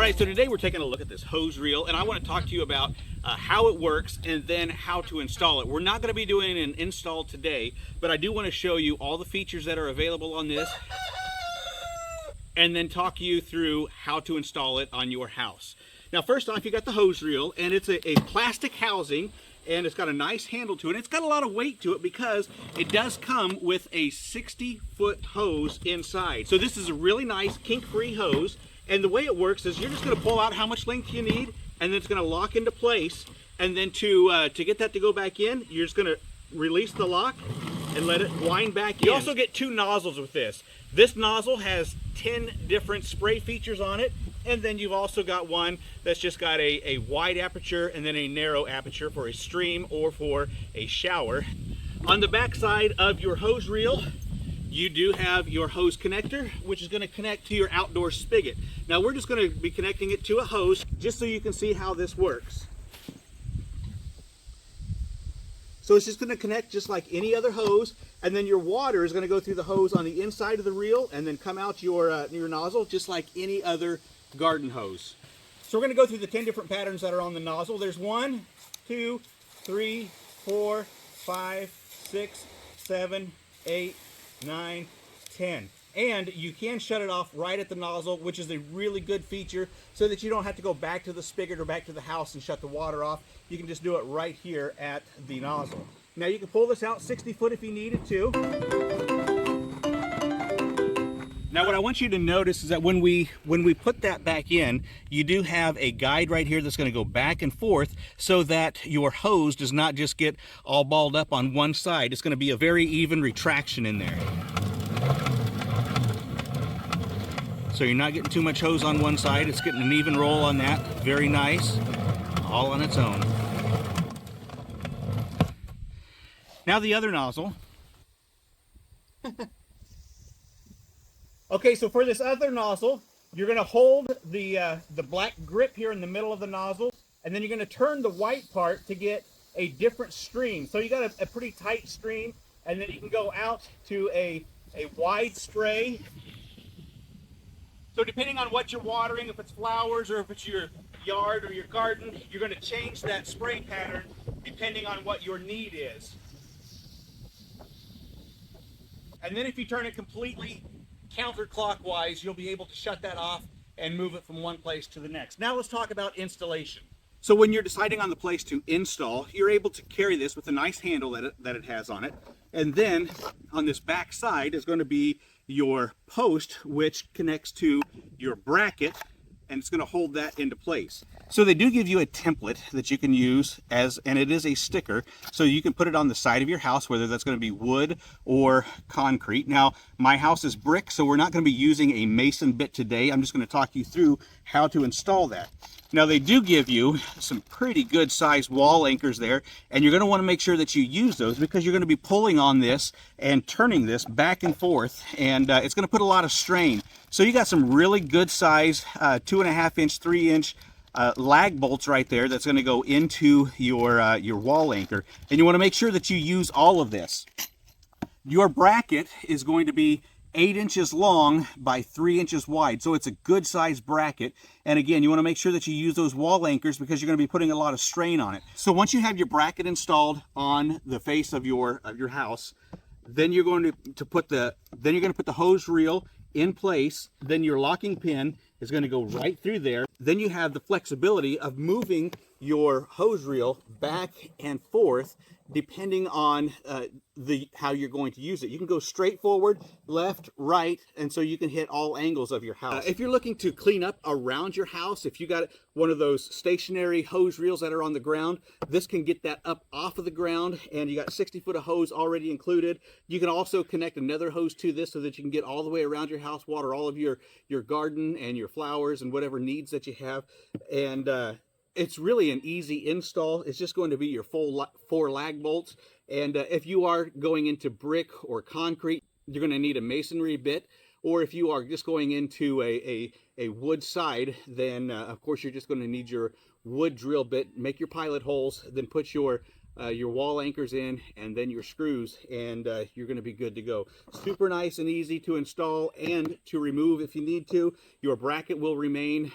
All right, so today we're taking a look at this hose reel, and I want to talk to you about how it works and then how to install it. We're not going to be doing an install today, but I do want to show you all the features that are available on this and then talk you through how to install it on your house. Now, first off, you got the hose reel, and it's a plastic housing, and it's got a nice handle to it. It's got a lot of weight to it because it does come with a 60-foot hose inside. So this is a really nice kink-free hose. And the way it works is you're just going to pull out how much length you need, and then it's going to lock into place. And then to get that to go back in, you're just going to release the lock and let it wind back in. You also get two nozzles with this. This nozzle has 10 different spray features on it, and then you've also got one that's just got a wide aperture and then a narrow aperture for a stream or for a shower. On the back side of your hose reel, you do have your hose connector, which is going to connect to your outdoor spigot. Now we're just going to be connecting it to a hose just so you can see how this works. So it's just going to connect just like any other hose, and then your water is going to go through the hose on the inside of the reel and then come out your nozzle just like any other garden hose. So we're going to go through the 10 different patterns that are on the nozzle. There's 1, 2, 3, 4, 5, 6, 7, 8, 9, 10. And you can shut it off right at the nozzle, which is a really good feature so that you don't have to go back to the spigot or back to the house and shut the water off. You can just do it right here at the nozzle. Now you can pull this out 60 foot if you needed to. Now what I want you to notice is that when we put that back in, you do have a guide right here that's going to go back and forth so that your hose does not just get all balled up on one side. It's going to be a very even retraction in there. So you're not getting too much hose on one side. It's getting an even roll on that. Very nice. All on its own. Now the other nozzle. Okay, so for this other nozzle, you're going to hold the black grip here in the middle of the nozzle, and then you're going to turn the white part to get a different stream. So you got a pretty tight stream, and then you can go out to a wide spray. So depending on what you're watering, if it's flowers or if it's your yard or your garden, you're going to change that spray pattern depending on what your need is. And then if you turn it completely counterclockwise, you'll be able to shut that off and move it from one place to the next. Now let's talk about installation. So when you're deciding on the place to install, you're able to carry this with a nice handle that it has on it. And then on this back side is going to be your post, which connects to your bracket, and it's going to hold that into place. So they do give you a template that you can use and it is a sticker, so you can put it on the side of your house, whether that's going to be wood or concrete. Now, my house is brick, so we're not going to be using a mason bit today. I'm just going to talk you through how to install that. Now, they do give you some pretty good sized wall anchors there, and you're going to want to make sure that you use those because you're going to be pulling on this and turning this back and forth, and it's going to put a lot of strain. So you got some really good size 2.5 inch, 3 inch lag bolts right there that's going to go into your wall anchor, and you want to make sure that you use all of this. Your bracket is going to be 8 inches long by 3 inches wide, so it's a good size bracket. And again, you want to make sure that you use those wall anchors because you're going to be putting a lot of strain on it. So once you have your bracket installed on the face of your house, then you're going to put the hose reel in place. Then your locking pin is going to go right through there. Then you have the flexibility of moving your hose reel back and forth depending on how you're going to use it. You can go straight forward, left, right, and so you can hit all angles of your house. If you're looking to clean up around your house, if you got one of those stationary hose reels that are on the ground, this can get that up off of the ground, and you got 60 foot of hose already included. You can also connect another hose to this so that you can get all the way around your house, water all of your garden and your flowers and whatever needs that you have. And it's really an easy install. It's just going to be your full 4 lag bolts. And if you are going into brick or concrete, you're going to need a masonry bit. Or if you are just going into a wood side, then of course you're just going to need your wood drill bit. Make your pilot holes, then put your your wall anchors in, and then your screws, and you're going to be good to go. Super nice and easy to install and to remove if you need to. Your bracket will remain,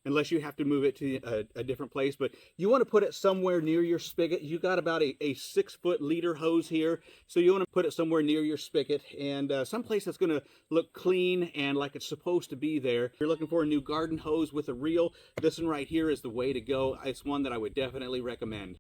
unless you have to move it to a different place, but you want to put it somewhere near your spigot. You got about a 6-foot leader hose here, so you want to put it somewhere near your spigot, and someplace that's going to look clean and like it's supposed to be there. If you're looking for a new garden hose with a reel, this one right here is the way to go. It's one that I would definitely recommend.